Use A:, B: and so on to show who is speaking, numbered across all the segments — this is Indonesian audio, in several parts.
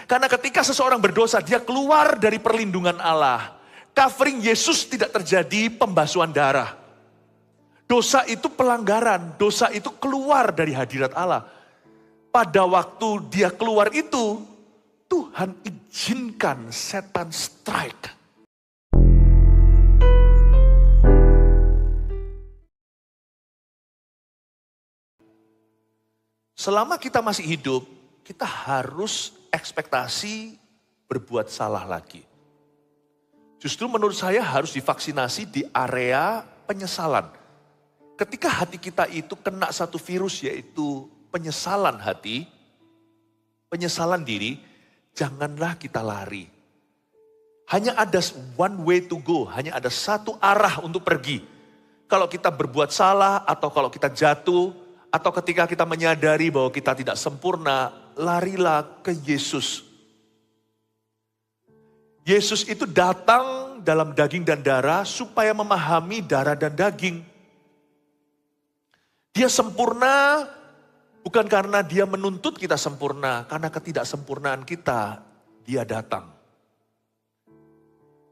A: Karena ketika seseorang berdosa, dia keluar dari perlindungan Allah. Covering Yesus tidak terjadi pembasuhan darah. Dosa itu pelanggaran, dosa itu keluar dari hadirat Allah. Pada waktu dia keluar itu, Tuhan izinkan setan strike. Selama kita masih hidup, kita harus ekspektasi berbuat salah lagi. Justru menurut saya harus divaksinasi di area penyesalan. Ketika hati kita itu kena satu virus yaitu penyesalan hati, penyesalan diri, janganlah kita lari. Hanya ada one way to go, hanya ada satu arah untuk pergi. Kalau kita berbuat salah atau kalau kita jatuh, atau ketika kita menyadari bahwa kita tidak sempurna, larilah ke Yesus. Yesus itu datang dalam daging dan darah supaya memahami darah dan daging. Dia sempurna bukan karena dia menuntut kita sempurna, karena ketidaksempurnaan kita, dia datang.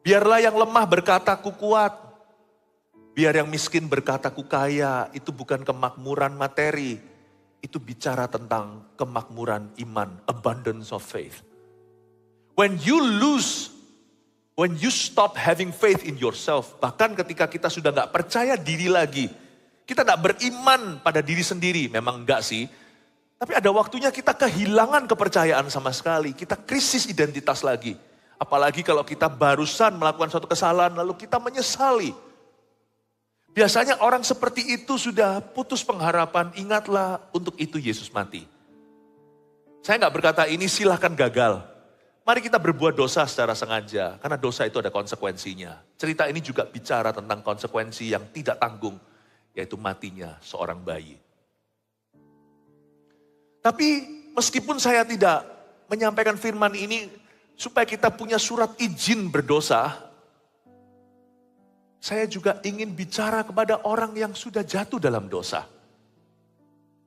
A: Biarlah yang lemah berkata, "Ku kuat." Biar yang miskin berkata, "Ku kaya." Itu bukan kemakmuran materi. Itu bicara tentang kemakmuran iman, abundance of faith. When you stop having faith in yourself, bahkan ketika kita sudah gak percaya diri lagi, kita gak beriman pada diri sendiri, memang enggak sih. Tapi ada waktunya kita kehilangan kepercayaan sama sekali, kita krisis identitas lagi. Apalagi kalau kita barusan melakukan suatu kesalahan, lalu kita menyesali. Biasanya orang seperti itu sudah putus pengharapan, ingatlah untuk itu Yesus mati. Saya gak berkata ini silahkan gagal. Mari kita berbuat dosa secara sengaja, karena dosa itu ada konsekuensinya. Cerita ini juga bicara tentang konsekuensi yang tidak tanggung, yaitu matinya seorang bayi. Tapi meskipun saya tidak menyampaikan firman ini, supaya kita punya surat izin berdosa, saya juga ingin bicara kepada orang yang sudah jatuh dalam dosa.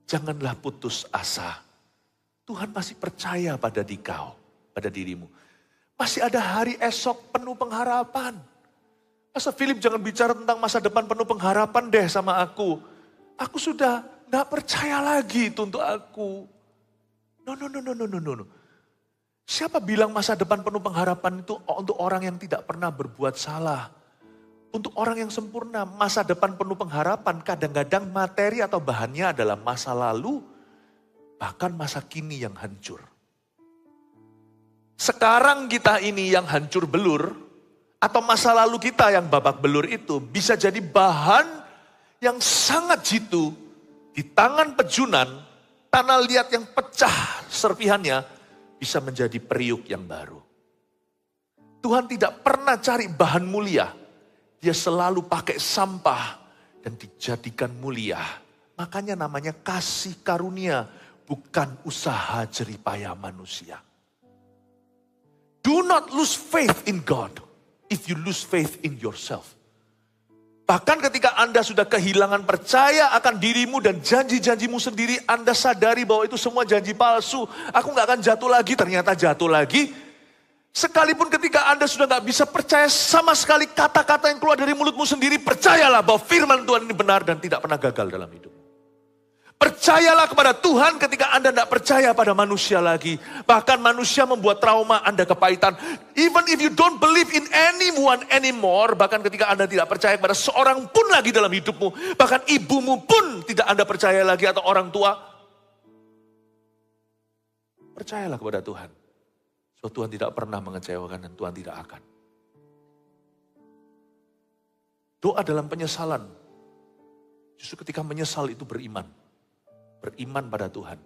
A: Janganlah putus asa. Tuhan masih percaya pada dikau, pada dirimu. Masih ada hari esok penuh pengharapan. Masa Philip jangan bicara tentang masa depan penuh pengharapan deh sama aku. Aku sudah gak percaya lagi itu untuk aku. No. Siapa bilang masa depan penuh pengharapan itu untuk orang yang tidak pernah berbuat salah? Untuk orang yang sempurna, masa depan penuh pengharapan kadang-kadang materi atau bahannya adalah masa lalu, bahkan masa kini yang hancur. Sekarang kita ini yang hancur belur, atau masa lalu kita yang babak belur itu bisa jadi bahan yang sangat jitu di tangan pejunan, tanah liat yang pecah serpihannya bisa menjadi periuk yang baru. Tuhan tidak pernah cari bahan mulia. Dia selalu pakai sampah dan dijadikan mulia. Makanya namanya kasih karunia, bukan usaha jeripaya manusia. Do not lose faith in God if you lose faith in yourself. Bahkan ketika Anda sudah kehilangan percaya akan dirimu dan janji-janjimu sendiri, Anda sadari bahwa itu semua janji palsu. Aku gak akan jatuh lagi, ternyata jatuh lagi. Sekalipun ketika Anda sudah gak bisa percaya sama sekali kata-kata yang keluar dari mulutmu sendiri, percayalah bahwa firman Tuhan ini benar dan tidak pernah gagal dalam hidup. Percayalah kepada Tuhan ketika Anda tidak percaya pada manusia lagi. Bahkan manusia membuat trauma, Anda kepahitan. Even if you don't believe in anyone anymore, bahkan ketika Anda tidak percaya kepada seorang pun lagi dalam hidupmu, bahkan ibumu pun tidak Anda percaya lagi atau orang tua, percayalah kepada Tuhan. Sebab Tuhan tidak pernah mengecewakan dan Tuhan tidak akan. Doa dalam penyesalan. Justru ketika menyesal itu beriman. Beriman pada Tuhan.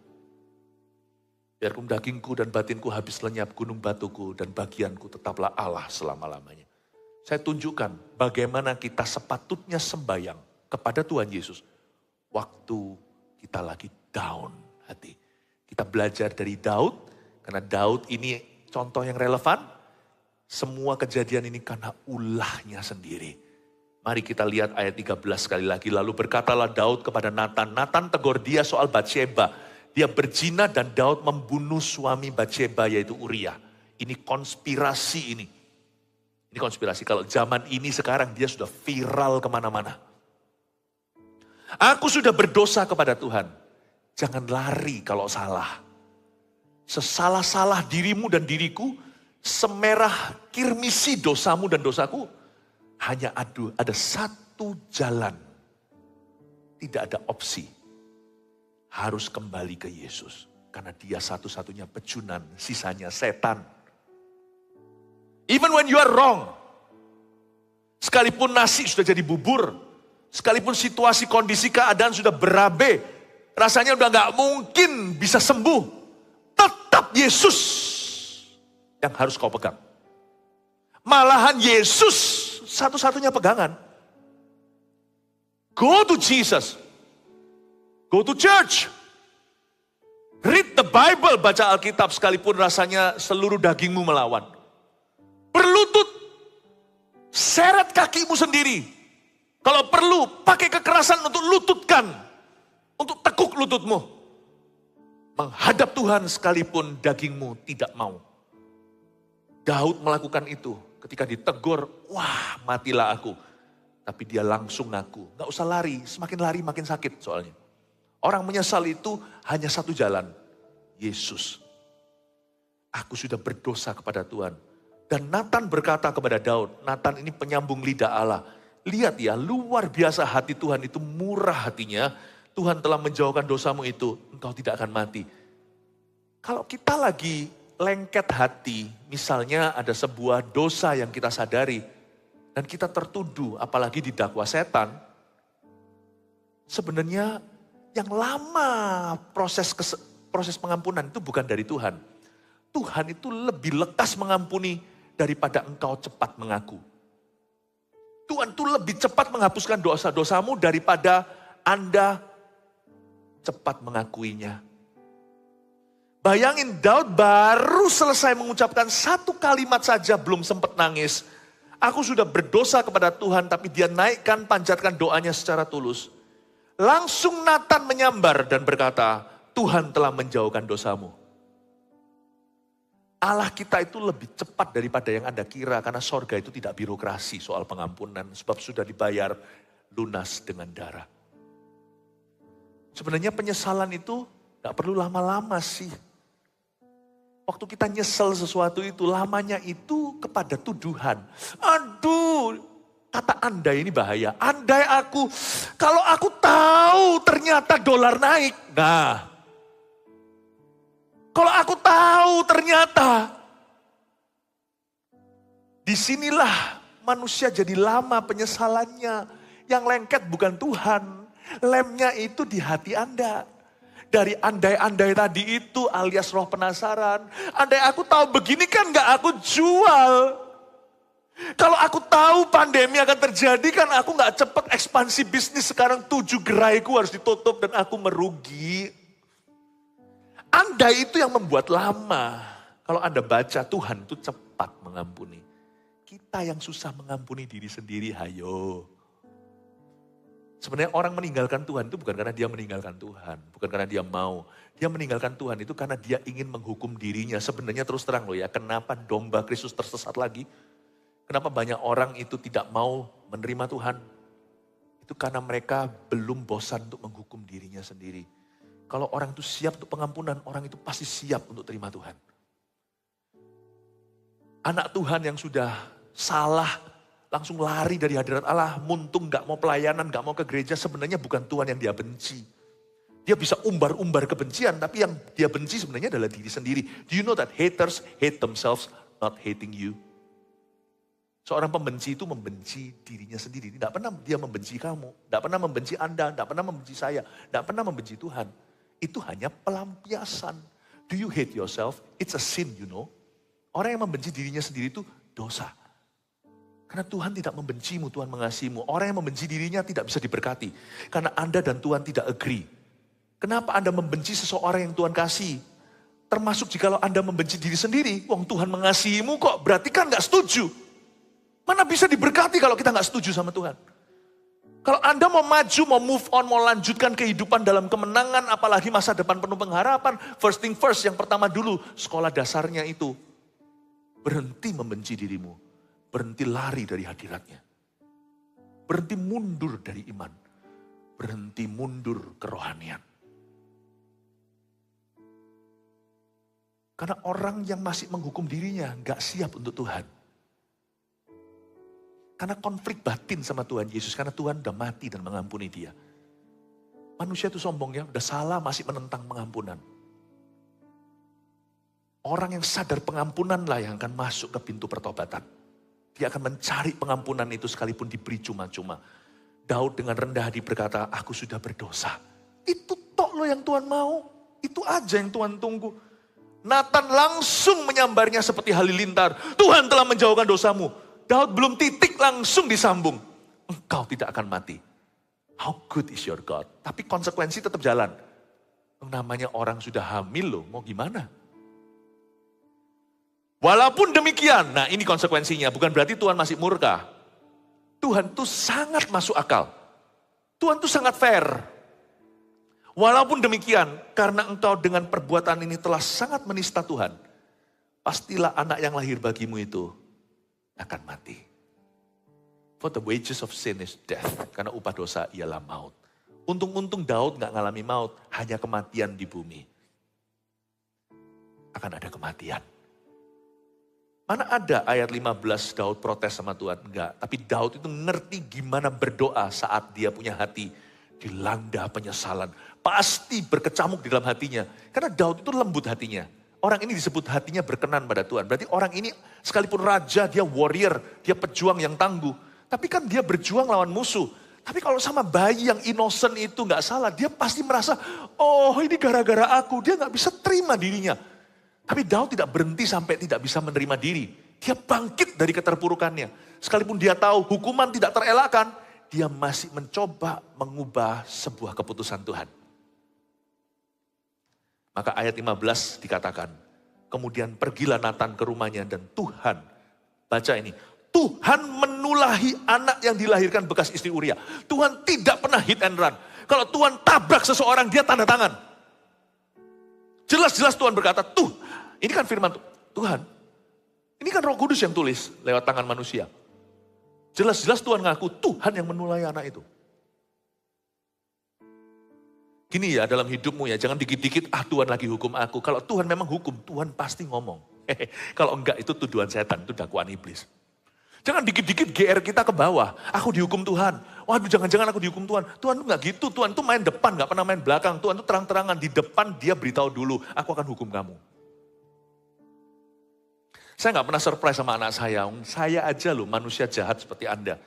A: Biarpun dagingku dan batinku habis lenyap, gunung batuku dan bagianku tetaplah Allah selama-lamanya. Saya tunjukkan bagaimana kita sepatutnya sembahyang kepada Tuhan Yesus. Waktu kita lagi down hati. Kita belajar dari Daud. Karena Daud ini contoh yang relevan, semua kejadian ini karena ulahnya sendiri. Mari kita lihat ayat 13 sekali lagi. Lalu berkatalah Daud kepada Nathan. Nathan tegur dia soal Batsheba. Dia berzina dan Daud membunuh suami Batsheba yaitu Uria. Ini konspirasi ini. Ini konspirasi. Kalau zaman ini sekarang dia sudah viral kemana-mana. Aku sudah berdosa kepada Tuhan. Jangan lari kalau salah. Sesalah-salah dirimu dan diriku, semerah kirmisi dosamu dan dosaku, hanya ada satu jalan. Tidak ada opsi. Harus kembali ke Yesus. Karena dia satu-satunya pejunan, sisanya setan. Even when you are wrong. Sekalipun nasi sudah jadi bubur. Sekalipun situasi, kondisi, keadaan sudah berabe. Rasanya udah gak mungkin bisa sembuh. Tetap Yesus yang harus kau pegang. Malahan Yesus satu-satunya pegangan. Go to Jesus. Go to church. Read the Bible, baca Alkitab sekalipun rasanya seluruh dagingmu melawan. Berlutut, seret kakimu sendiri. Kalau perlu, pakai kekerasan untuk lututkan. Untuk tekuk lututmu. Menghadap Tuhan sekalipun dagingmu tidak mau. Daud melakukan itu. Ketika ditegur, wah matilah aku. Tapi dia langsung ngaku. Gak usah lari, semakin lari makin sakit soalnya. Orang menyesal itu hanya satu jalan. Yesus. Aku sudah berdosa kepada Tuhan. Dan Nathan berkata kepada Daud, Nathan ini penyambung lidah Allah. Lihat ya, luar biasa hati Tuhan itu, murah hatinya. Tuhan telah menjauhkan dosamu itu, engkau tidak akan mati. Kalau kita lagi lengket hati, misalnya ada sebuah dosa yang kita sadari, dan kita tertuduh, apalagi didakwa setan, sebenarnya yang lama proses pengampunan itu bukan dari Tuhan. Tuhan itu lebih lekas mengampuni daripada engkau cepat mengaku. Tuhan itu lebih cepat menghapuskan dosa-dosamu daripada Anda cepat mengakuinya. Bayangin Daud baru selesai mengucapkan satu kalimat saja belum sempat nangis. Aku sudah berdosa kepada Tuhan tapi dia naikkan panjatkan doanya secara tulus. Langsung Nathan menyambar dan berkata, Tuhan telah menjauhkan dosamu. Allah kita itu lebih cepat daripada yang Anda kira karena sorga itu tidak birokrasi soal pengampunan sebab sudah dibayar lunas dengan darah. Sebenarnya penyesalan itu gak perlu lama-lama sih. Waktu kita nyesel sesuatu itu, lamanya itu kepada tuduhan. Aduh, kata andai ini bahaya. Andai kalau aku tahu ternyata dolar naik. Nah, kalau aku tahu ternyata. Disinilah manusia jadi lama penyesalannya. Yang lengket bukan Tuhan. Lemnya itu di hati Anda. Dari andai-andai tadi itu alias roh penasaran. Andai aku tahu begini kan gak aku jual. Kalau aku tahu pandemi akan terjadi kan aku gak cepat ekspansi bisnis. Sekarang 7 geraiku harus ditutup dan aku merugi. Andai itu yang membuat lama. Kalau Anda baca Tuhan itu cepat mengampuni. Kita yang susah mengampuni diri sendiri, hayo. Sebenarnya orang meninggalkan Tuhan itu bukan karena dia meninggalkan Tuhan. Bukan karena dia mau. Dia meninggalkan Tuhan itu karena dia ingin menghukum dirinya. Sebenarnya terus terang loh ya, kenapa domba Kristus tersesat lagi? Kenapa banyak orang itu tidak mau menerima Tuhan? Itu karena mereka belum bosan untuk menghukum dirinya sendiri. Kalau orang itu siap untuk pengampunan, orang itu pasti siap untuk terima Tuhan. Anak Tuhan yang sudah salah, langsung lari dari hadirat Allah, muntung gak mau pelayanan, gak mau ke gereja, sebenarnya bukan Tuhan yang dia benci. Dia bisa umbar-umbar kebencian, tapi yang dia benci sebenarnya adalah diri sendiri. Do you know that haters hate themselves, not hating you? Seorang pembenci itu membenci dirinya sendiri. Tidak pernah dia membenci kamu, tidak pernah membenci Anda, tidak pernah membenci saya, tidak pernah membenci Tuhan. Itu hanya pelampiasan. Do you hate yourself? It's a sin, you know. Orang yang membenci dirinya sendiri itu dosa. Karena Tuhan tidak membencimu, Tuhan mengasihimu. Orang yang membenci dirinya tidak bisa diberkati. Karena Anda dan Tuhan tidak agree. Kenapa Anda membenci seseorang yang Tuhan kasih? Termasuk jikalau Anda membenci diri sendiri. Wong Tuhan mengasihimu kok, berarti kan gak setuju. Mana bisa diberkati kalau kita gak setuju sama Tuhan? Kalau Anda mau maju, mau move on, mau lanjutkan kehidupan dalam kemenangan, apalagi masa depan penuh pengharapan, first thing first, yang pertama dulu, sekolah dasarnya itu, berhenti membenci dirimu, berhenti lari dari hadiratnya, berhenti mundur dari iman, berhenti mundur kerohanian. Karena orang yang masih menghukum dirinya gak siap untuk Tuhan. Karena konflik batin sama Tuhan Yesus. Karena Tuhan udah mati dan mengampuni dia. Manusia itu sombong ya, udah salah masih menentang pengampunan. Orang yang sadar pengampunan lah yang akan masuk ke pintu pertobatan. Dia akan mencari pengampunan itu sekalipun diberi cuma-cuma. Daud dengan rendah hati berkata, aku sudah berdosa. Itu tok loh yang Tuhan mau. Itu aja yang Tuhan tunggu. Nathan langsung menyambarnya seperti halilintar. Tuhan telah menjauhkan dosamu. Daud belum titik langsung disambung. Engkau tidak akan mati. How good is your God? Tapi konsekuensi tetap jalan. Namanya orang sudah hamil loh, mau gimana? Walaupun demikian, nah ini konsekuensinya. Bukan berarti Tuhan masih murka. Tuhan tuh sangat masuk akal. Tuhan tuh sangat fair. Walaupun demikian, karena engkau dengan perbuatan ini telah sangat menista Tuhan. Pastilah anak yang lahir bagimu itu akan mati. For the wages of sin is death. Karena upah dosa ialah maut. Untung-untung Daud gak ngalami maut. Hanya kematian di bumi. Akan ada kematian. Mana ada ayat 15 Daud protes sama Tuhan? Enggak. Tapi Daud itu ngerti gimana berdoa saat dia punya hati dilanda penyesalan. Pasti berkecamuk di dalam hatinya. Karena Daud itu lembut hatinya. Orang ini disebut hatinya berkenan pada Tuhan. Berarti orang ini sekalipun raja, dia warrior, dia pejuang yang tangguh. Tapi kan dia berjuang lawan musuh. Tapi kalau sama bayi yang innocent itu gak salah, dia pasti merasa, oh ini gara-gara aku. Dia gak bisa terima dirinya. Tapi Daud tidak berhenti sampai tidak bisa menerima diri. Dia bangkit dari keterpurukannya. Sekalipun dia tahu hukuman tidak terelakkan, dia masih mencoba mengubah sebuah keputusan Tuhan. Maka ayat 15 dikatakan, kemudian pergilah Nathan ke rumahnya dan Tuhan, baca ini, Tuhan menulahi anak yang dilahirkan bekas istri Uria. Tuhan tidak pernah hit and run. Kalau Tuhan tabrak seseorang, dia tanda tangan. Jelas-jelas Tuhan berkata, ini kan firman Tuhan. Ini kan Roh Kudus yang tulis lewat tangan manusia. Jelas-jelas Tuhan ngaku, Tuhan yang menulahi anak itu. Gini ya dalam hidupmu ya, jangan dikit-dikit, Tuhan lagi hukum aku. Kalau Tuhan memang hukum, Tuhan pasti ngomong. Kalau enggak itu tuduhan setan, itu dakwaan iblis. Jangan dikit-dikit GR kita ke bawah, aku dihukum Tuhan. Waduh jangan-jangan aku dihukum Tuhan. Tuhan tuh enggak gitu, Tuhan tuh main depan, enggak pernah main belakang. Tuhan tuh terang-terangan, di depan dia beritahu dulu, aku akan hukum kamu. Saya enggak pernah surprise sama anak saya. Saya aja loh manusia jahat seperti Anda.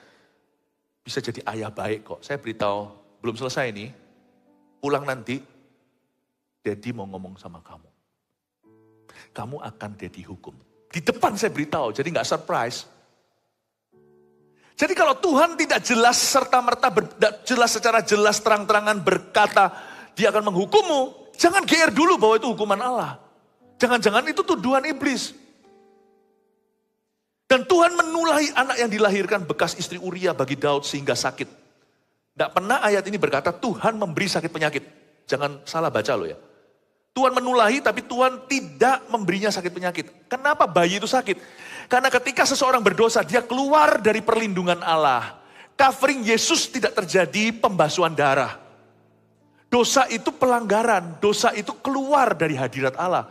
A: Bisa jadi ayah baik kok. Saya beritahu, belum selesai nih. Pulang nanti, Daddy mau ngomong sama kamu. Kamu akan Daddy hukum. Di depan saya beritahu, jadi gak surprise. Jadi kalau Tuhan tidak jelas serta-merta, jelas secara jelas terang-terangan berkata, dia akan menghukummu, jangan GR dulu bahwa itu hukuman Allah. Jangan-jangan itu tuduhan iblis. Dan Tuhan menulahi anak yang dilahirkan bekas istri Uria bagi Daud sehingga sakit. Tidak pernah ayat ini berkata Tuhan memberi sakit penyakit. Jangan salah baca loh ya. Tuhan menulahi tapi Tuhan tidak memberinya sakit penyakit. Kenapa bayi itu sakit? Karena ketika seseorang berdosa dia keluar dari perlindungan Allah. Covering Yesus tidak terjadi pembasuhan darah. Dosa itu pelanggaran. Dosa itu keluar dari hadirat Allah.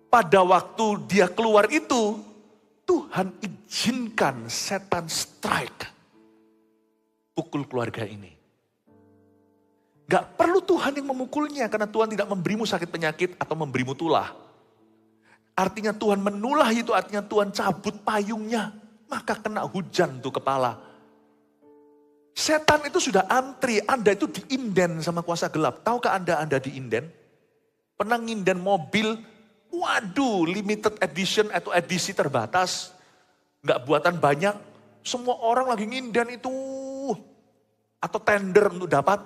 A: Pada waktu dia keluar itu Tuhan izinkan setan strike. Pukul keluarga ini. Gak perlu Tuhan yang memukulnya karena Tuhan tidak memberimu sakit penyakit atau memberimu tulah. Artinya Tuhan menulahi itu artinya Tuhan cabut payungnya. Maka kena hujan tuh kepala. Setan itu sudah antri, Anda itu diinden sama kuasa gelap. Tahukah Anda diinden? Pernah nginden mobil, waduh limited edition atau edisi terbatas. Gak buatan banyak, semua orang lagi nginden itu. Atau tender untuk dapat.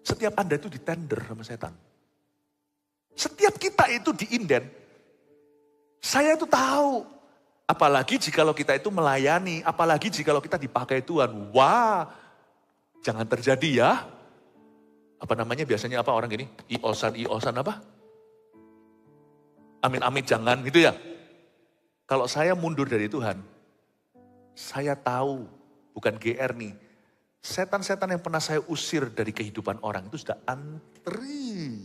A: Setiap Anda itu ditender sama setan. Setiap kita itu diinden. Saya itu tahu. Apalagi jikalau kita itu melayani, apalagi jikalau kita dipakai Tuhan. Wah, jangan terjadi ya. Apa namanya biasanya apa orang gini? I-osan apa? Amin-amin jangan gitu ya. Kalau saya mundur dari Tuhan, saya tahu, bukan GR nih. Setan-setan yang pernah saya usir dari kehidupan orang itu sudah antri.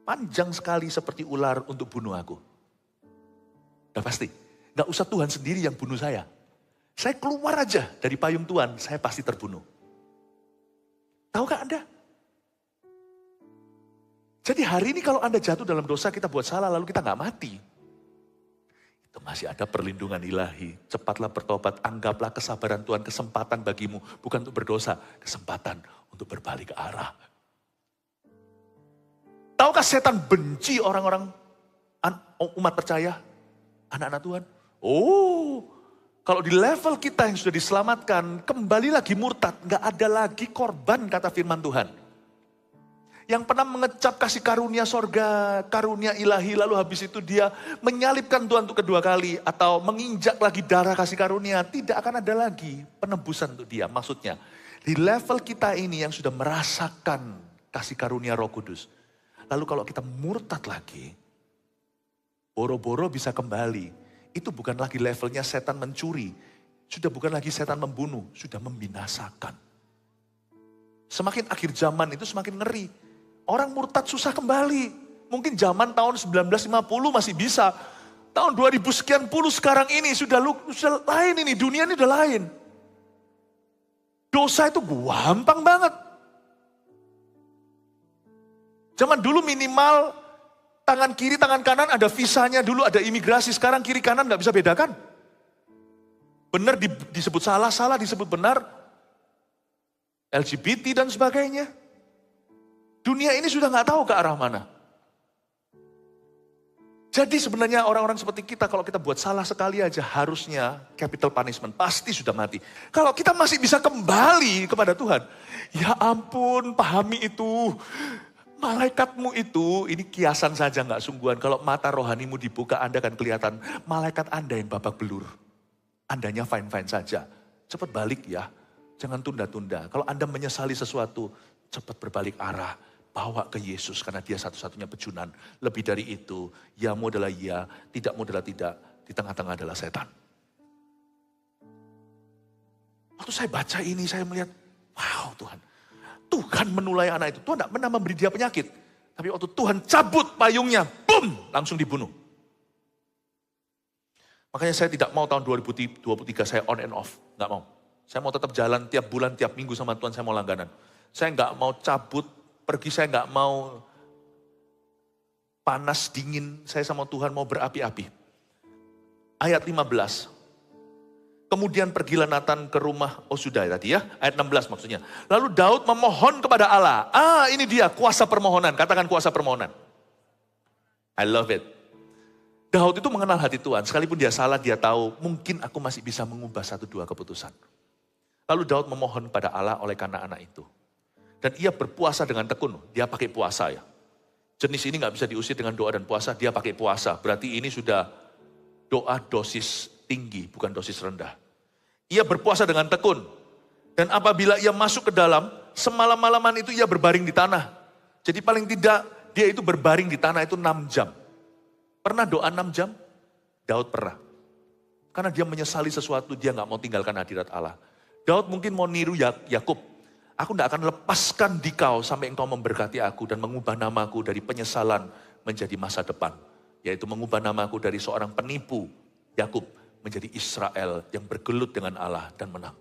A: Panjang sekali seperti ular untuk bunuh aku. Udah pasti. Gak usah Tuhan sendiri yang bunuh saya. Saya keluar aja dari payung Tuhan, saya pasti terbunuh. Tahukah Anda? Jadi hari ini kalau Anda jatuh dalam dosa, kita buat salah, lalu kita gak mati. Itu masih ada perlindungan ilahi. Cepatlah bertobat, anggaplah kesabaran Tuhan kesempatan bagimu. Bukan untuk berdosa, kesempatan untuk berbalik arah. Tahukah setan benci orang-orang umat percaya? Anak-anak Tuhan. Oh, kalau di level kita yang sudah diselamatkan, kembali lagi murtad. Gak ada lagi korban, kata firman Tuhan. Yang pernah mengecap kasih karunia sorga, karunia ilahi, lalu habis itu dia menyalibkan Tuhan untuk kedua kali. Atau menginjak lagi darah kasih karunia, tidak akan ada lagi penebusan untuk dia. Maksudnya, di level kita ini yang sudah merasakan kasih karunia Roh Kudus. Lalu kalau kita murtad lagi, boro-boro bisa kembali. Itu bukan lagi levelnya setan mencuri. Sudah bukan lagi setan membunuh, sudah membinasakan. Semakin akhir zaman itu semakin ngeri. Orang murtad susah kembali. Mungkin zaman tahun 1950 masih bisa. Tahun 2000 sekian puluh sekarang ini sudah lain ini. Dunia ini udah lain. Dosa itu gampang banget. Zaman dulu minimal tangan kiri, tangan kanan ada visanya, dulu ada imigrasi, sekarang kiri kanan gak bisa bedakan. Benar disebut salah, salah disebut benar. LGBT dan sebagainya. Dunia ini sudah gak tahu ke arah mana. Jadi sebenarnya orang-orang seperti kita, kalau kita buat salah sekali aja harusnya capital punishment, pasti sudah mati. Kalau kita masih bisa kembali kepada Tuhan, ya ampun pahami itu. Malaikatmu itu, ini kiasan saja nggak sungguhan. Kalau mata rohanimu dibuka, Anda akan kelihatan malaikat Anda yang babak belur. Andanya fine-fine saja. Cepat balik ya, jangan tunda-tunda. Kalau Anda menyesali sesuatu, cepat berbalik arah. Bawa ke Yesus karena dia satu-satunya pejunan. Lebih dari itu, yamu adalah ya, tidakmu adalah tidak. Di tengah-tengah adalah setan. Waktu saya baca ini, saya melihat, wow Tuhan. Tuhan menulai anak itu. Tuhan tidak pernah memberi dia penyakit. Tapi waktu Tuhan cabut payungnya, boom, langsung dibunuh. Makanya saya tidak mau tahun 2023 saya on and off. Nggak mau. Saya mau tetap jalan tiap bulan, tiap minggu sama Tuhan, saya mau langganan. Saya nggak mau cabut, pergi saya nggak mau panas, dingin. Saya sama Tuhan mau berapi-api. Ayat 15. Kemudian pergilah Nathan ke rumah, oh sudah tadi ya, ayat 16 maksudnya. Lalu Daud memohon kepada Allah. Ini dia kuasa permohonan, katakan kuasa permohonan. I love it. Daud itu mengenal hati Tuhan, sekalipun dia salah dia tahu mungkin aku masih bisa mengubah 1-2 keputusan. Lalu Daud memohon kepada Allah oleh karena anak itu. Dan ia berpuasa dengan tekun, dia pakai puasa ya. Jenis ini gak bisa diusir dengan doa dan puasa, dia pakai puasa. Berarti ini sudah doa dosis tinggi, bukan dosis rendah. Ia berpuasa dengan tekun. Dan apabila ia masuk ke dalam, semalam-malaman itu ia berbaring di tanah. Jadi paling tidak dia itu berbaring di tanah itu 6 jam. Pernah doa 6 jam? Daud pernah. Karena dia menyesali sesuatu, dia gak mau tinggalkan hadirat Allah. Daud mungkin mau niru Yakub. Aku gak akan lepaskan dikau sampai engkau memberkati aku dan mengubah namaku dari penyesalan menjadi masa depan. Yaitu mengubah namaku dari seorang penipu, Yakub, menjadi Israel yang bergelut dengan Allah dan menang.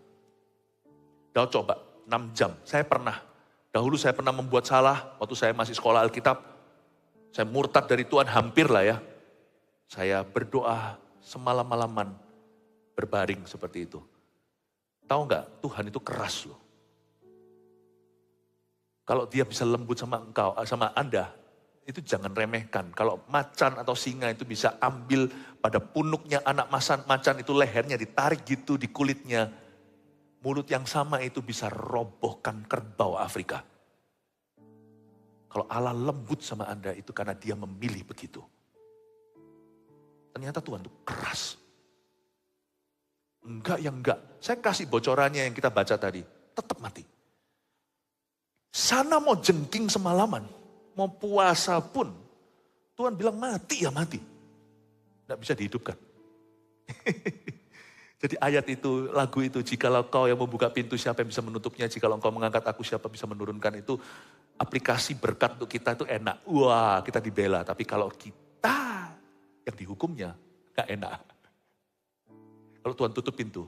A: Daud coba 6 jam. Dahulu saya pernah membuat salah waktu saya masih sekolah Alkitab. Saya murtad dari Tuhan hampir lah ya. Saya berdoa semalam-malaman berbaring seperti itu. Tahu nggak Tuhan itu keras loh. Kalau dia bisa lembut sama engkau, sama Anda, itu jangan remehkan. Kalau macan atau singa itu bisa ambil pada punuknya anak macan itu lehernya ditarik gitu di kulitnya. Mulut yang sama itu bisa robohkan kerbau Afrika. Kalau Allah lembut sama Anda itu karena dia memilih begitu. Ternyata Tuhan itu keras. Enggak ya enggak. Saya kasih bocorannya yang kita baca tadi. Tetap mati. Sana mau jengking semalaman. Mau puasa pun. Tuhan bilang mati ya mati. Tidak bisa dihidupkan. Jadi ayat itu, lagu itu, jikalau kau yang membuka pintu, siapa yang bisa menutupnya? Jikalau engkau mengangkat aku, siapa bisa menurunkan itu? Aplikasi berkat untuk kita itu enak. Wah, kita dibela. Tapi kalau kita yang dihukumnya, gak enak. Kalau Tuhan tutup pintu,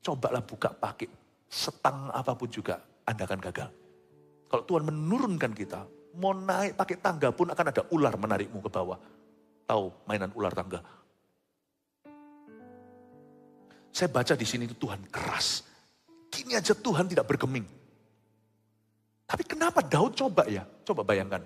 A: cobalah buka pakai setang apapun juga, Anda akan gagal. Kalau Tuhan menurunkan kita, mau naik pakai tangga pun akan ada ular menarikmu ke bawah. Tahu mainan ular tangga? Saya baca di sini itu Tuhan keras. Kini aja Tuhan tidak bergeming. Tapi kenapa Daud coba ya? Coba bayangkan.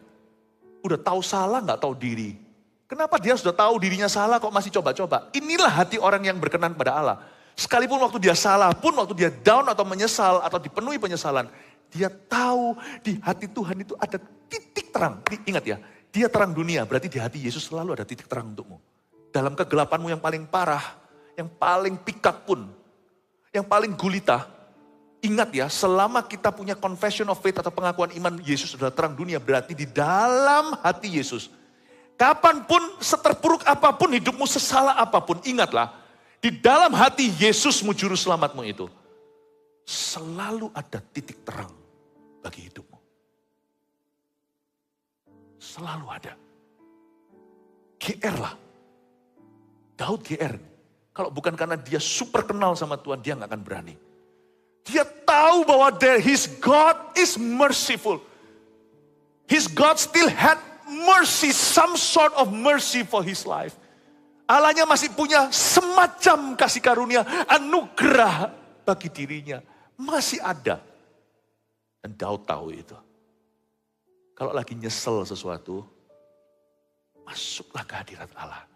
A: Udah tahu salah nggak tahu diri. Kenapa dia sudah tahu dirinya salah kok masih coba-coba? Inilah hati orang yang berkenan pada Allah. Sekalipun waktu dia salah pun, waktu dia down atau menyesal atau dipenuhi penyesalan. Dia tahu di hati Tuhan itu ada titik terang. Ingat ya, dia terang dunia. Berarti di hati Yesus selalu ada titik terang untukmu. Dalam kegelapanmu yang paling parah, yang paling pikak pun, yang paling gulita, ingat ya, selama kita punya confession of faith atau pengakuan iman Yesus adalah terang dunia, berarti di dalam hati Yesus, kapanpun, seterpuruk apapun hidupmu, sesalah apapun, ingatlah, di dalam hati Yesusmu juru selamatmu itu, selalu ada titik terang bagi hidupmu. Selalu ada. GR lah. Daud GR. Kalau bukan karena dia super kenal sama Tuhan, dia gak akan berani. Dia tahu bahwa his God is merciful. His God still had mercy, some sort of mercy for his life. Allahnya masih punya semacam kasih karunia, anugerah bagi dirinya. Masih ada. Dan Daud tahu itu. Kalau lagi nyesel sesuatu, masuklah ke hadirat Allah.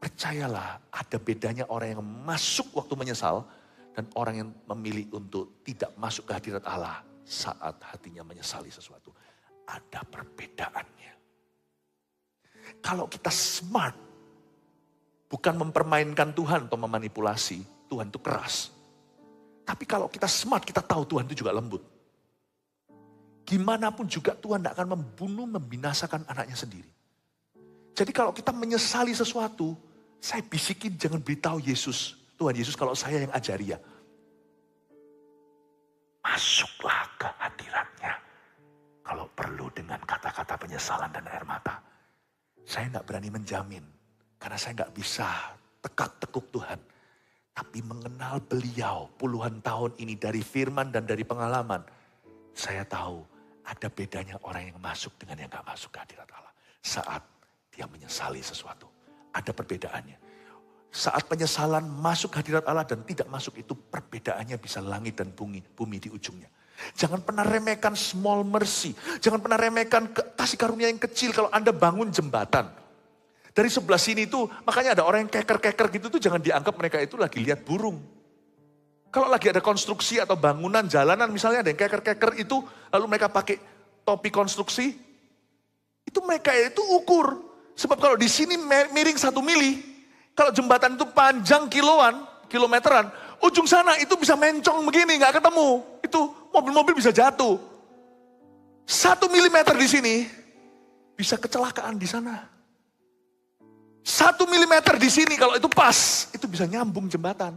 A: Percayalah, ada bedanya orang yang masuk waktu menyesal dan orang yang memilih untuk tidak masuk ke hadirat Allah saat hatinya menyesali sesuatu. Ada perbedaannya. Kalau kita smart, bukan mempermainkan Tuhan atau memanipulasi, Tuhan itu keras. Tapi kalau kita smart, kita tahu Tuhan itu juga lembut. Gimana pun juga Tuhan tidak akan membunuh, membinasakan anaknya sendiri. Jadi kalau kita menyesali sesuatu, saya bisikin jangan beritahu Yesus. Tuhan Yesus kalau saya yang ajari ya. Masuklah ke hadiratnya. Kalau perlu dengan kata-kata penyesalan dan air mata. Saya gak berani menjamin. Karena saya gak bisa tekak-tekuk Tuhan. Tapi mengenal beliau puluhan tahun ini dari firman dan dari pengalaman. Saya tahu ada bedanya orang yang masuk dengan yang gak masuk ke hadirat Allah. Saat dia menyesali sesuatu. Ada perbedaannya. Saat penyesalan masuk hadirat Allah dan tidak masuk itu perbedaannya bisa langit dan bumi di ujungnya. Jangan pernah remehkan small mercy. Jangan pernah remehkan kasih karunia yang kecil kalau Anda bangun jembatan. Dari sebelah sini tuh makanya ada orang yang keker-keker gitu tuh jangan dianggap mereka itu lagi lihat burung. Kalau lagi ada konstruksi atau bangunan jalanan misalnya ada yang keker-keker itu lalu mereka pakai topi konstruksi. Itu mereka itu ukur. Sebab kalau di sini miring 1 mili, kalau jembatan itu panjang kilometeran, ujung sana itu bisa mencong begini, nggak ketemu. Itu mobil-mobil bisa jatuh. 1 milimeter di sini, bisa kecelakaan di sana. 1 milimeter di sini, kalau itu pas, itu bisa nyambung jembatan.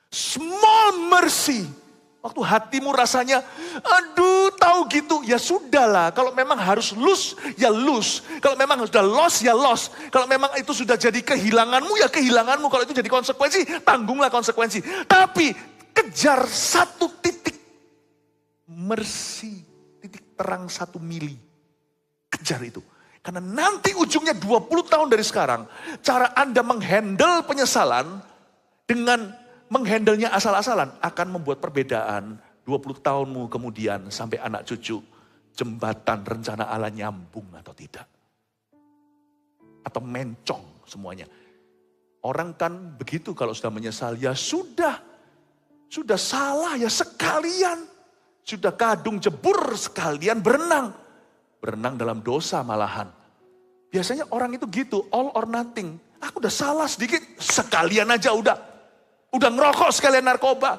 A: Small mercy. Waktu hatimu rasanya, aduh tahu gitu, ya sudahlah. Kalau memang harus lose, ya lose. Kalau memang sudah lost, ya lost. Kalau memang itu sudah jadi kehilanganmu, ya kehilanganmu. Kalau itu jadi konsekuensi, tanggunglah konsekuensi. Tapi kejar satu titik mercy, titik terang 1 mili. Kejar itu. Karena nanti ujungnya 20 tahun dari sekarang, cara Anda menghandle penyesalan dengan menghandlenya asal-asalan akan membuat perbedaan 20 tahunmu kemudian sampai anak cucu jembatan rencana Allah nyambung atau tidak. Atau mencong semuanya. Orang kan begitu kalau sudah menyesal, ya sudah salah ya sekalian. Sudah kadung jebur sekalian berenang. Berenang dalam dosa malahan. Biasanya orang itu gitu, all or nothing. Aku udah salah sedikit, sekalian aja udah. Udah ngerokok sekalian narkoba.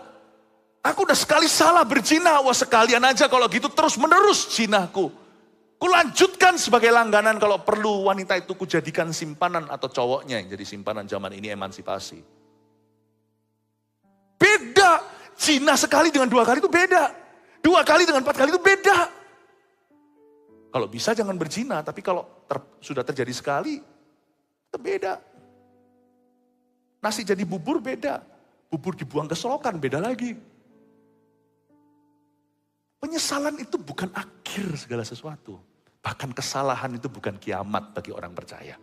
A: Aku udah sekali salah berzina, wah sekalian aja kalau gitu terus menerus zinaku. Kulanjutkan sebagai langganan kalau perlu wanita itu kujadikan simpanan atau cowoknya yang jadi simpanan zaman ini emansipasi. Beda, zina sekali dengan 2 kali itu beda. 2 kali dengan 4 kali itu beda. Kalau bisa jangan berzina, tapi kalau sudah terjadi sekali, itu beda. Nasi jadi bubur beda, bubur dibuang ke selokan beda lagi. Penyesalan itu bukan akhir segala sesuatu. Bahkan kesalahan itu bukan kiamat bagi orang percaya.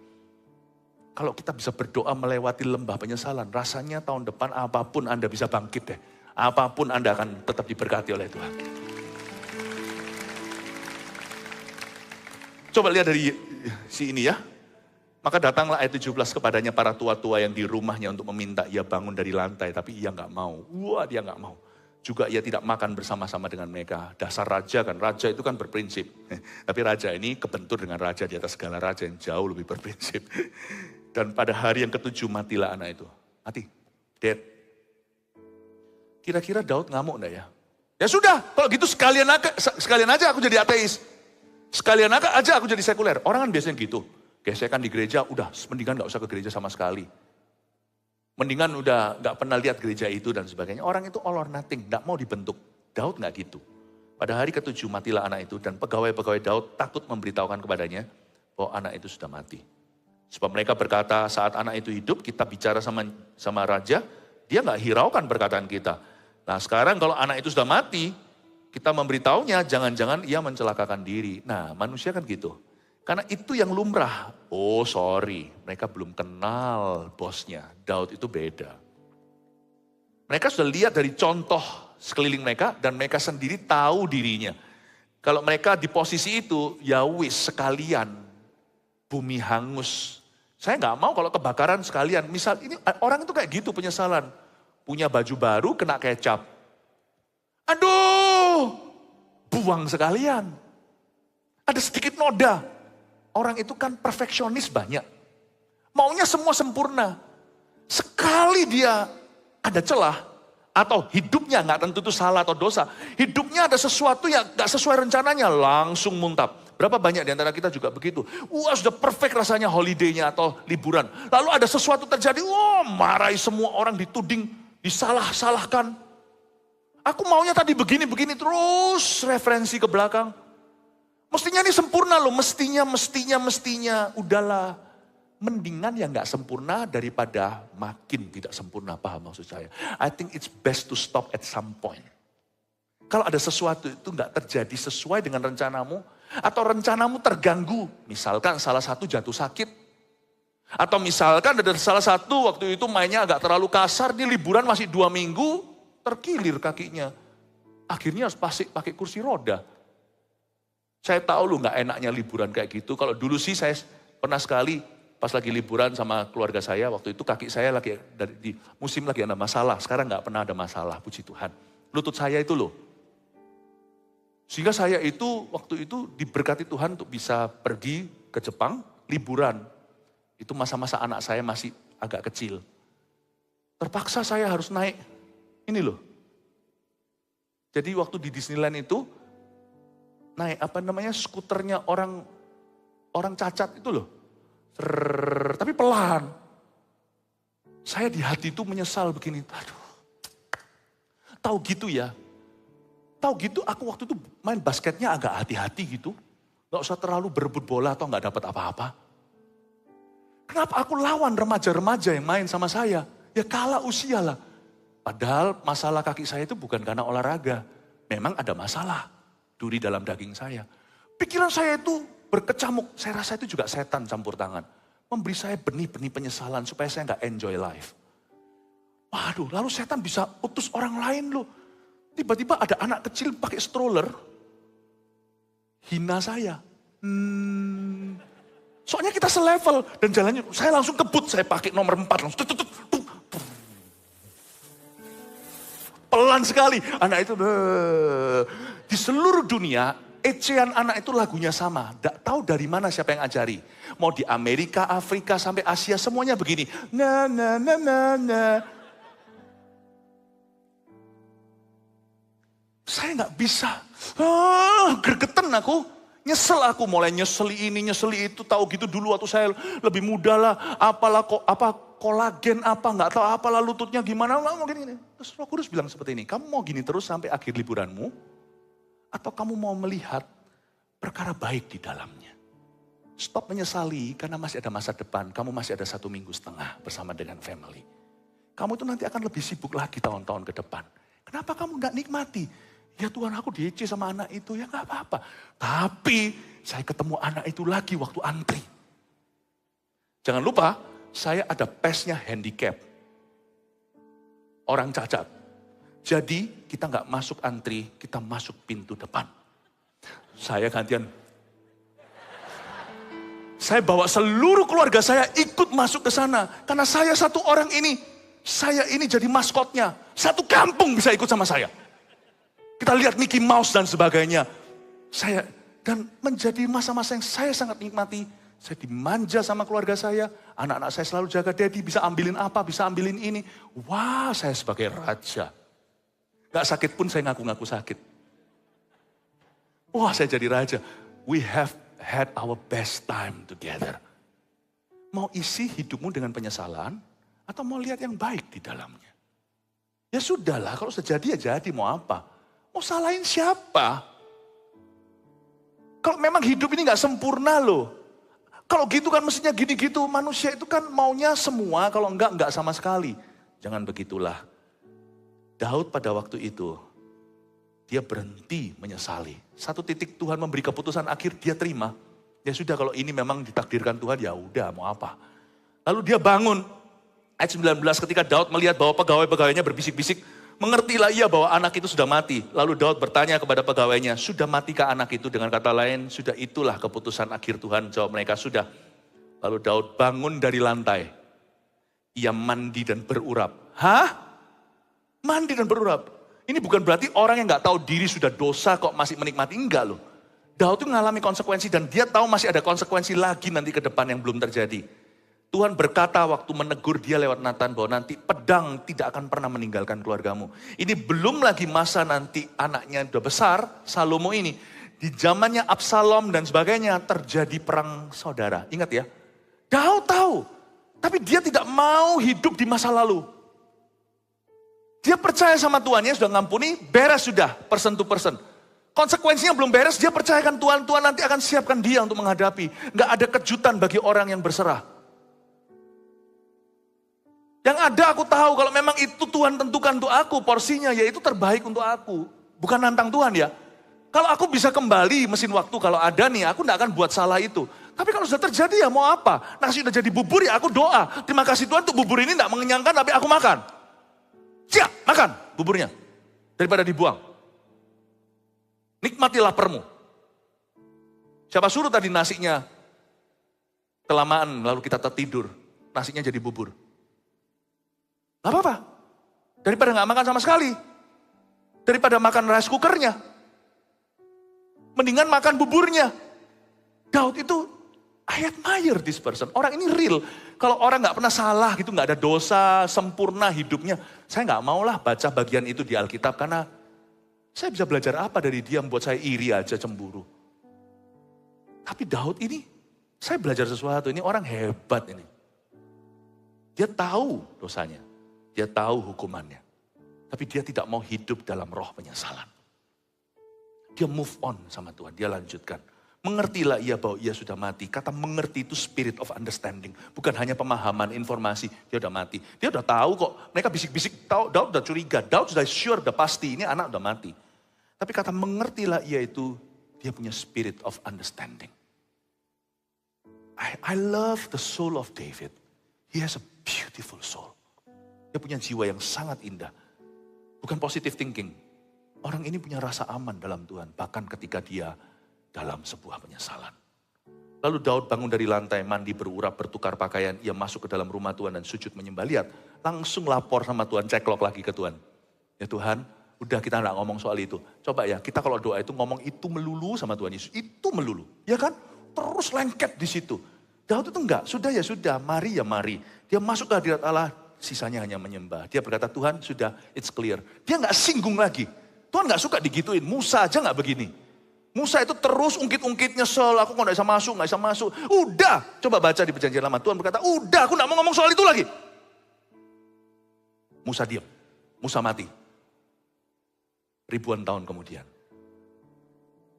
A: Kalau kita bisa berdoa melewati lembah penyesalan, rasanya tahun depan apapun Anda bisa bangkit deh. Apapun Anda akan tetap diberkati oleh Tuhan. Coba lihat dari si ini ya. Maka datanglah ayat 17 kepadanya para tua-tua yang di rumahnya untuk meminta ia bangun dari lantai. Tapi ia gak mau. Wah dia gak mau. Juga ia tidak makan bersama-sama dengan mereka. Dasar raja kan, raja itu kan berprinsip. Tapi raja ini kebentur dengan raja di atas segala raja yang jauh lebih berprinsip. Dan pada hari yang ke-7 matilah anak itu. Mati, dead. Kira-kira Daud ngamuk enggak ya? Ya sudah, kalau gitu sekalian aja aku jadi ateis. Sekalian aja aku jadi sekuler. Orang kan biasanya gitu. Gesekan di gereja, udah mendingan gak usah ke gereja sama sekali. Mendingan udah gak pernah lihat gereja itu dan sebagainya. Orang itu all or nothing, gak mau dibentuk. Daud gak gitu. Pada hari ke-7 matilah anak itu dan pegawai-pegawai Daud takut memberitahukan kepadanya bahwa anak itu sudah mati. Sebab mereka berkata saat anak itu hidup kita bicara sama raja, dia gak hiraukan perkataan kita. Nah sekarang kalau anak itu sudah mati, kita memberitahunya jangan-jangan ia mencelakakan diri. Nah manusia kan gitu. Karena itu yang lumrah. Oh sorry, mereka belum kenal bosnya. Daud itu beda. Mereka sudah lihat dari contoh sekeliling mereka dan mereka sendiri tahu dirinya. Kalau mereka di posisi itu, ya wis sekalian bumi hangus. Saya nggak mau kalau kebakaran sekalian. Misal ini orang itu kayak gitu penyesalan. Punya baju baru kena kecap. Aduh, buang sekalian. Ada sedikit noda. Orang itu kan perfeksionis banyak. Maunya semua sempurna. Sekali dia ada celah, atau hidupnya nggak tentu itu salah atau dosa. Hidupnya ada sesuatu yang nggak sesuai rencananya, langsung muntap. Berapa banyak di antara kita juga begitu. Wah sudah perfect rasanya holiday-nya atau liburan. Lalu ada sesuatu terjadi, wah marahi semua orang, dituding, disalah-salahkan. Aku maunya tadi begini-begini terus referensi ke belakang. Mestinya ini sempurna loh, mestinya. Udahlah, mendingan yang gak sempurna daripada makin tidak sempurna, paham maksud saya. I think it's best to stop at some point. Kalau ada sesuatu itu gak terjadi sesuai dengan rencanamu, atau rencanamu terganggu, misalkan salah satu jatuh sakit, atau misalkan ada salah satu waktu itu mainnya agak terlalu kasar, di liburan masih 2 minggu, terkilir kakinya. Akhirnya harus pakai kursi roda. Saya tahu lu gak enaknya liburan kayak gitu. Kalau dulu sih saya pernah sekali pas lagi liburan sama keluarga saya. Waktu itu kaki saya lagi di musim lagi ada masalah. Sekarang gak pernah ada masalah, puji Tuhan. Lutut saya itu loh. Sehingga saya itu waktu itu diberkati Tuhan untuk bisa pergi ke Jepang liburan. Itu masa-masa anak saya masih agak kecil. Terpaksa saya harus naik. Ini loh. Jadi waktu di Disneyland itu naik skuternya orang cacat itu loh. Tapi pelan. Saya di hati itu menyesal begini. Aduh. Tahu gitu ya. Tahu gitu aku waktu itu main basketnya agak hati-hati gitu. Gak usah terlalu berebut bola atau gak dapat apa-apa. Kenapa aku lawan remaja-remaja yang main sama saya? Ya kalah usia lah. Padahal masalah kaki saya itu bukan karena olahraga. Memang ada masalah. Duri dalam daging saya. Pikiran saya itu berkecamuk. Saya rasa itu juga setan campur tangan. Memberi saya benih-benih penyesalan supaya saya nggak enjoy life. Waduh, lalu setan bisa utus orang lain loh. Tiba-tiba ada anak kecil pakai stroller. Hina saya. Soalnya kita selevel. Dan jalannya, saya langsung kebut. Saya pakai nomor 4. Langsung pelan sekali. Anak itu di seluruh dunia, ecehan anak itu lagunya sama. Tidak tahu dari mana siapa yang ajari. Mau di Amerika, Afrika, sampai Asia, semuanya begini. Na na na na na. Saya nggak bisa. Gregetan aku. Nyesel aku, mulai nyeseli ini, nyeseli itu. Tahu gitu dulu waktu saya lebih muda lah. Apalah kolagen apa, nggak tahu apalah lututnya gimana. Nggak mau gini. Terus Roh Kudus bilang seperti ini. Kamu mau gini terus sampai akhir liburanmu? Atau kamu mau melihat perkara baik di dalamnya? Stop menyesali karena masih ada masa depan. Kamu masih ada 1,5 minggu bersama dengan family. Kamu itu nanti akan lebih sibuk lagi tahun-tahun ke depan. Kenapa kamu nggak nikmati? Ya Tuhan, aku diece sama anak itu, ya nggak apa-apa. Tapi saya ketemu anak itu lagi waktu antri. Jangan lupa, saya ada pesnya handicap. Orang cacat. Jadi kita nggak masuk antri, kita masuk pintu depan. Saya gantian. Saya bawa seluruh keluarga saya ikut masuk ke sana. Karena saya satu orang ini, saya ini jadi maskotnya. Satu kampung bisa ikut sama saya. Kita lihat Mickey Mouse dan sebagainya. Dan menjadi masa-masa yang saya sangat nikmati. Saya dimanja sama keluarga saya. Anak-anak saya selalu jaga daddy, bisa ambilin apa, bisa ambilin ini. Wah, saya sebagai raja. Gak sakit pun saya ngaku-ngaku sakit. Wah, saya jadi raja. We have had our best time together. Mau isi hidupmu dengan penyesalan, atau mau lihat yang baik di dalamnya? Ya sudahlah, kalau sudah jadi ya jadi, mau apa? Mau salahin siapa? Kalau memang hidup ini gak sempurna loh. Kalau gitu kan mestinya gini-gitu. Manusia itu kan maunya semua, kalau enggak sama sekali. Jangan begitulah. Daud pada waktu itu, dia berhenti menyesali. Satu titik Tuhan memberi keputusan akhir, dia terima. Ya sudah, kalau ini memang ditakdirkan Tuhan, ya udah mau apa. Lalu dia bangun. Ayat 19, ketika Daud melihat bahwa pegawai-pegawainya berbisik-bisik, mengertilah ia bahwa anak itu sudah mati. Lalu Daud bertanya kepada pegawainya, sudah matikah anak itu? Dengan kata lain, sudah itulah keputusan akhir Tuhan. Jawab mereka, sudah. Lalu Daud bangun dari lantai. Ia mandi dan berurap. Hah? Mandi dan berurap? Ini bukan berarti orang yang gak tahu diri sudah dosa kok masih menikmati. Enggak loh. Daud itu mengalami konsekuensi dan dia tahu masih ada konsekuensi lagi nanti ke depan yang belum terjadi. Tuhan berkata waktu menegur dia lewat Nathan bahwa nanti pedang tidak akan pernah meninggalkan keluargamu. Ini belum lagi masa nanti anaknya udah besar, Salomo ini. Di zamannya Absalom dan sebagainya terjadi perang saudara. Ingat ya, Daud tahu. Tapi dia tidak mau hidup di masa lalu. Dia percaya sama Tuhan, ya sudah ngampuni, beres sudah, person to person. Konsekuensinya belum beres, dia percayakan Tuhan, Tuhan nanti akan siapkan dia untuk menghadapi. Gak ada kejutan bagi orang yang berserah. Yang ada aku tahu kalau memang itu Tuhan tentukan untuk aku, porsinya ya itu terbaik untuk aku. Bukan nantang Tuhan ya. Kalau aku bisa kembali mesin waktu, kalau ada nih aku gak akan buat salah itu. Tapi kalau sudah terjadi ya mau apa? Nasi udah jadi bubur ya aku doa. Terima kasih Tuhan untuk bubur ini gak mengenyangkan tapi aku makan. Siap, makan buburnya. Daripada dibuang. Nikmati laparmu. Siapa suruh tadi nasinya kelamaan lalu kita tertidur. Nasinya jadi bubur. Gak apa-apa. Daripada gak makan sama sekali. Daripada makan rice cookernya. Mendingan makan buburnya. Daud itu, I admire this person. Orang ini real. Kalau orang gak pernah salah gitu, gak ada dosa, sempurna hidupnya. Saya gak maulah baca bagian itu di Alkitab. Karena saya bisa belajar apa dari dia membuat saya iri aja, cemburu. Tapi Daud ini, saya belajar sesuatu. Ini orang hebat ini. Dia tahu dosanya. Dia tahu hukumannya. Tapi dia tidak mau hidup dalam roh penyesalan. Dia move on sama Tuhan. Dia lanjutkan. Mengertilah ia bahwa ia sudah mati. Kata mengerti itu spirit of understanding. Bukan hanya pemahaman, informasi. Dia udah mati. Dia udah tahu kok. Mereka bisik-bisik. Daud udah curiga. Daud sudah sure, udah pasti. Ini anak udah mati. Tapi kata mengertilah ia itu. Dia punya spirit of understanding. I love the soul of David. He has a beautiful soul. Dia punya jiwa yang sangat indah. Bukan positive thinking. Orang ini punya rasa aman dalam Tuhan. Bahkan ketika dia dalam sebuah penyesalan. Lalu Daud bangun dari lantai, mandi, berurap, bertukar pakaian. Ia masuk ke dalam rumah Tuhan dan sujud menyembah. Lihat, langsung lapor sama Tuhan, ceklok lagi ke Tuhan. Ya Tuhan, udah kita gak ngomong soal itu. Coba ya, kita kalau doa itu ngomong itu melulu sama Tuhan Yesus. Itu melulu, ya kan? Terus lengket di situ. Daud itu enggak, sudah ya sudah, mari ya mari. Dia masuk ke hadirat Allah, sisanya hanya menyembah. Dia berkata, Tuhan sudah, it's clear. Dia gak singgung lagi. Tuhan gak suka digituin, Musa aja gak begini. Musa itu terus ungkit-ungkit nyesel, aku kok gak bisa masuk. Udah, coba baca di perjanjian lama. Tuhan berkata, udah aku gak mau ngomong soal itu lagi. Musa diam, Musa mati. Ribuan tahun kemudian,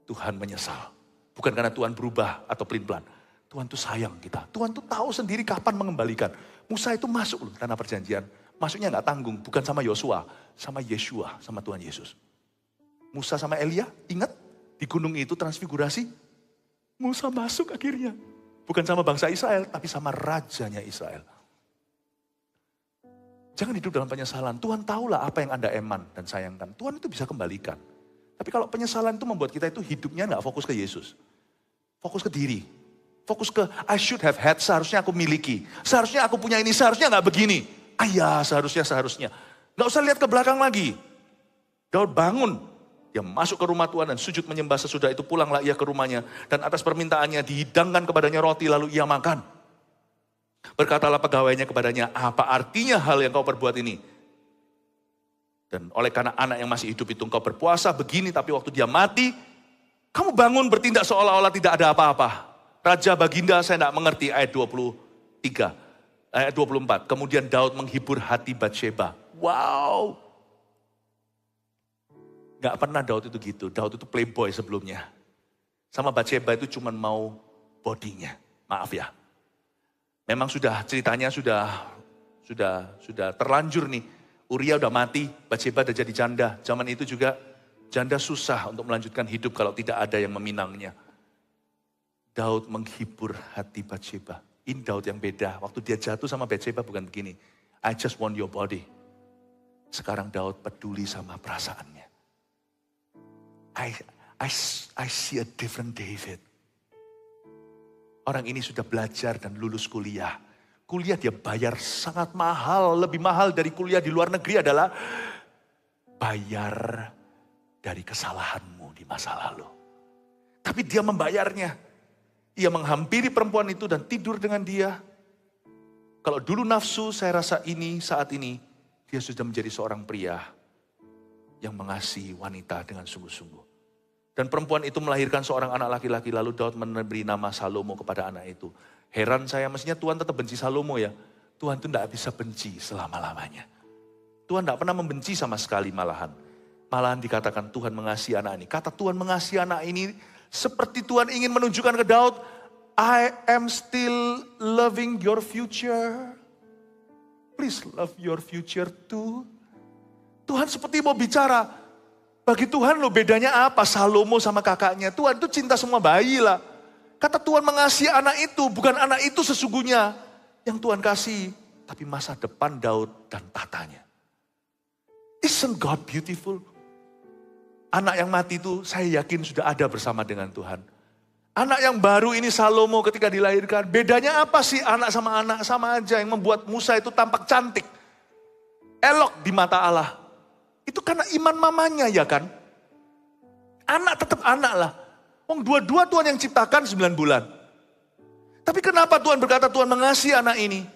A: Tuhan menyesal. Bukan karena Tuhan berubah atau pelin-pelan. Tuhan tuh sayang kita. Tuhan tuh tahu sendiri kapan mengembalikan. Musa itu masuk loh tanah perjanjian. Masuknya gak tanggung, bukan sama Yosua, sama Yeshua, sama Tuhan Yesus. Musa sama Elia, ingat di gunung itu transfigurasi? Musa masuk akhirnya. Bukan sama bangsa Israel, tapi sama rajanya Israel. Jangan hidup dalam penyesalan. Tuhan tahulah apa yang Anda eman dan sayangkan. Tuhan itu bisa kembalikan. Tapi kalau penyesalan itu membuat kita itu hidupnya gak fokus ke Yesus. Fokus ke diri. Fokus ke I should have had, seharusnya aku miliki. Seharusnya aku punya ini, seharusnya gak begini. Seharusnya. Gak usah lihat ke belakang lagi. Daud bangun. Dia masuk ke rumah Tuhan dan sujud menyembah. Sesudah itu pulanglah ia ke rumahnya. Dan atas permintaannya dihidangkan kepadanya roti lalu ia makan. Berkatalah pegawainya kepadanya, apa artinya hal yang kau perbuat ini? Dan oleh karena anak yang masih hidup itu engkau berpuasa begini, tapi waktu dia mati, kamu bangun bertindak seolah-olah tidak ada apa-apa. Raja Baginda saya tidak mengerti, ayat 24. Kemudian Daud menghibur hati Batsheba. Wow. Gak pernah Daud itu gitu. Daud itu playboy sebelumnya. Sama Batsheba itu cuma mau bodinya. Maaf ya. Memang ceritanya sudah terlanjur nih. Uria udah mati, Batsheba udah jadi janda. Zaman itu juga janda susah untuk melanjutkan hidup kalau tidak ada yang meminangnya. Daud menghibur hati Batsheba. Ini Daud yang beda. Waktu dia jatuh sama Batsheba bukan begini. I just want your body. Sekarang Daud peduli sama perasaannya. I see a different David. Orang ini sudah belajar dan lulus kuliah. Kuliah dia bayar sangat mahal. Lebih mahal dari kuliah di luar negeri adalah bayar dari kesalahanmu di masa lalu. Tapi dia membayarnya. Ia menghampiri perempuan itu dan tidur dengan dia. Kalau dulu nafsu, saya rasa saat ini, dia sudah menjadi seorang pria yang mengasihi wanita dengan sungguh-sungguh. Dan perempuan itu melahirkan seorang anak laki-laki, lalu Daud memberi nama Salomo kepada anak itu. Heran saya, mestinya Tuhan tetap benci Salomo ya. Tuhan itu tidak bisa benci selama-lamanya. Tuhan tidak pernah membenci sama sekali malahan. Malahan dikatakan Tuhan mengasihi anak ini. Kata Tuhan mengasihi anak ini, seperti Tuhan ingin menunjukkan ke Daud, I am still loving your future. Please love your future too. Tuhan seperti mau bicara, bagi Tuhan lo bedanya apa Salomo sama kakaknya? Tuhan itu cinta semua bayi lah. Kata Tuhan mengasihi anak itu, bukan anak itu sesungguhnya yang Tuhan kasih. Tapi masa depan Daud dan tatanya. Isn't God beautiful? Anak yang mati itu saya yakin sudah ada bersama dengan Tuhan. Anak yang baru ini Salomo ketika dilahirkan. Bedanya apa sih anak sama aja yang membuat Musa itu tampak cantik. Elok di mata Allah. Itu karena iman mamanya ya kan. Anak tetap anak lah. Dua-dua Tuhan yang ciptakan 9 bulan. Tapi kenapa Tuhan berkata Tuhan mengasihi anak ini?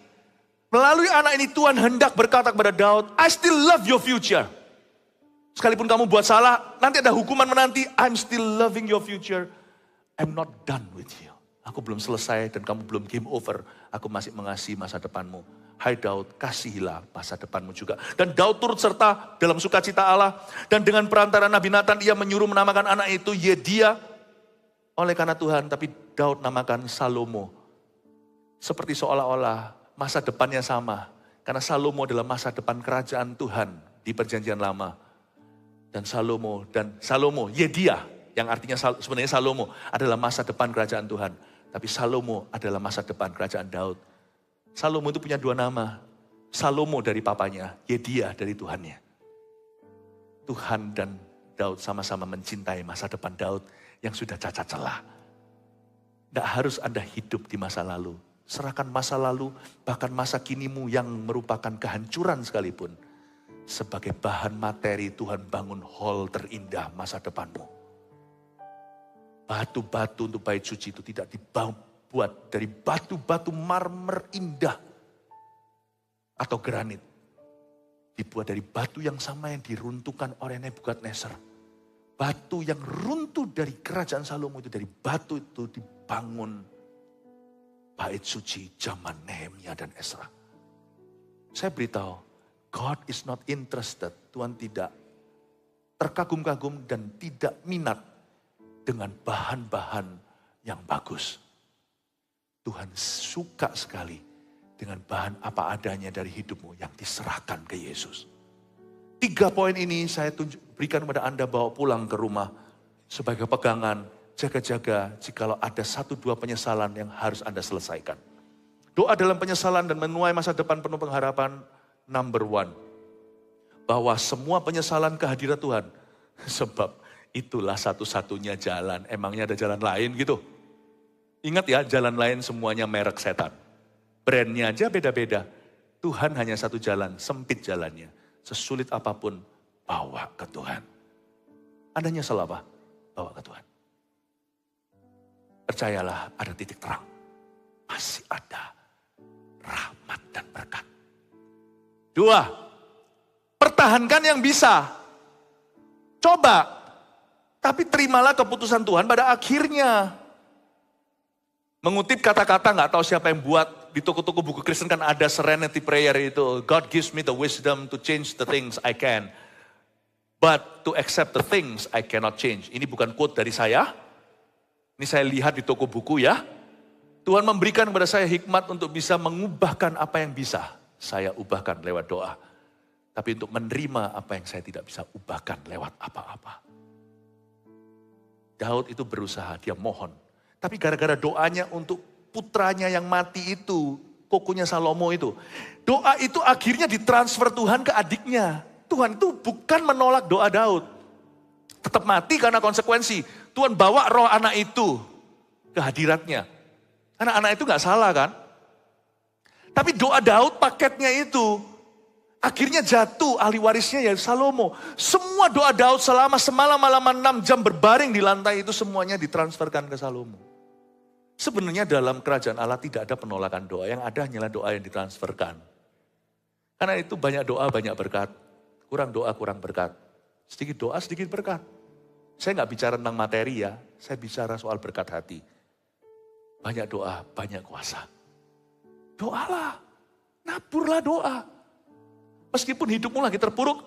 A: Melalui anak ini Tuhan hendak berkata kepada Daud, I still love your future. Sekalipun kamu buat salah, nanti ada hukuman menanti, I'm still loving your future. I'm not done with you. Aku belum selesai dan kamu belum game over. Aku masih mengasihi masa depanmu. Hai Daud, kasihilah masa depanmu juga. Dan Daud turut serta dalam sukacita Allah. Dan dengan perantara Nabi Nathan, ia menyuruh menamakan anak itu Yedia. Oleh karena Tuhan, tapi Daud namakan Salomo. Seperti seolah-olah masa depannya sama. Karena Salomo adalah masa depan kerajaan Tuhan di perjanjian lama. Dan Salomo, Yedia, yang artinya sebenarnya Salomo adalah masa depan kerajaan Tuhan. Tapi Salomo adalah masa depan kerajaan Daud. Salomo itu punya 2 nama. Salomo dari papanya, Yedia dari Tuhannya. Tuhan dan Daud sama-sama mencintai masa depan Daud yang sudah cacat celah. Tidak harus Anda hidup di masa lalu. Serahkan masa lalu, bahkan masa kinimu yang merupakan kehancuran sekalipun. Sebagai bahan materi Tuhan bangun hall terindah masa depanmu. Batu-batu untuk bait suci itu tidak dibuat dari batu-batu marmer indah atau granit. dibuat dari batu yang sama yang diruntuhkan oleh Nebukadnezar. Batu yang runtuh dari kerajaan Salomo itu, dari batu itu dibangun bait suci zaman Nehemia dan Ezra. Saya beritahu, God is not interested. Tuhan tidak terkagum-kagum dan tidak minat dengan bahan-bahan yang bagus. Tuhan suka sekali dengan bahan apa adanya dari hidupmu yang diserahkan ke Yesus. 3 poin ini saya berikan kepada Anda, bawa pulang ke rumah sebagai pegangan, jaga-jaga jikalau ada 1-2 penyesalan yang harus Anda selesaikan. Doa dalam penyesalan dan menuai masa depan penuh pengharapan, number 1. Bahwa semua penyesalan kehadirat Tuhan, sebab itulah satu-satunya jalan. Emangnya ada jalan lain gitu? Ingat ya, jalan lain semuanya merek setan. Brandnya aja beda-beda. Tuhan hanya satu jalan, sempit jalannya. Sesulit apapun, bawa ke Tuhan. Anda nyesel apa? Bawa ke Tuhan. Percayalah, ada titik terang. Masih ada rahmat dan berkat. 2, pertahankan yang bisa. Coba, tapi terimalah keputusan Tuhan pada akhirnya. Mengutip kata-kata, gak tahu siapa yang buat, di toko-toko buku Kristen kan ada serenity prayer itu. God gives me the wisdom to change the things I can. But to accept the things I cannot change. Ini bukan quote dari saya. Ini saya lihat di toko buku ya. Tuhan memberikan kepada saya hikmat untuk bisa mengubahkan apa yang bisa saya ubahkan lewat doa. Tapi untuk menerima apa yang saya tidak bisa ubahkan lewat apa-apa. Daud itu berusaha, dia mohon. Tapi gara-gara doanya untuk putranya yang mati itu, kokonya Salomo itu. Doa itu akhirnya ditransfer Tuhan ke adiknya. Tuhan itu bukan menolak doa Daud. Tetap mati karena konsekuensi. Tuhan bawa roh anak itu ke hadiratnya. Anak-anak itu gak salah kan? Tapi doa Daud paketnya itu akhirnya jatuh, ahli warisnya ya Salomo. Semua doa Daud selama semalam-malaman 6 jam berbaring di lantai itu semuanya ditransferkan ke Salomo. Sebenarnya dalam kerajaan Allah tidak ada penolakan doa, yang ada hanyalah doa yang ditransferkan. Karena itu banyak doa, banyak berkat. Kurang doa, kurang berkat. Sedikit doa, sedikit berkat. Saya nggak bicara tentang materi ya, saya bicara soal berkat hati. Banyak doa, banyak kuasa. Doalah, naburlah doa. Meskipun hidupmu lagi terpuruk,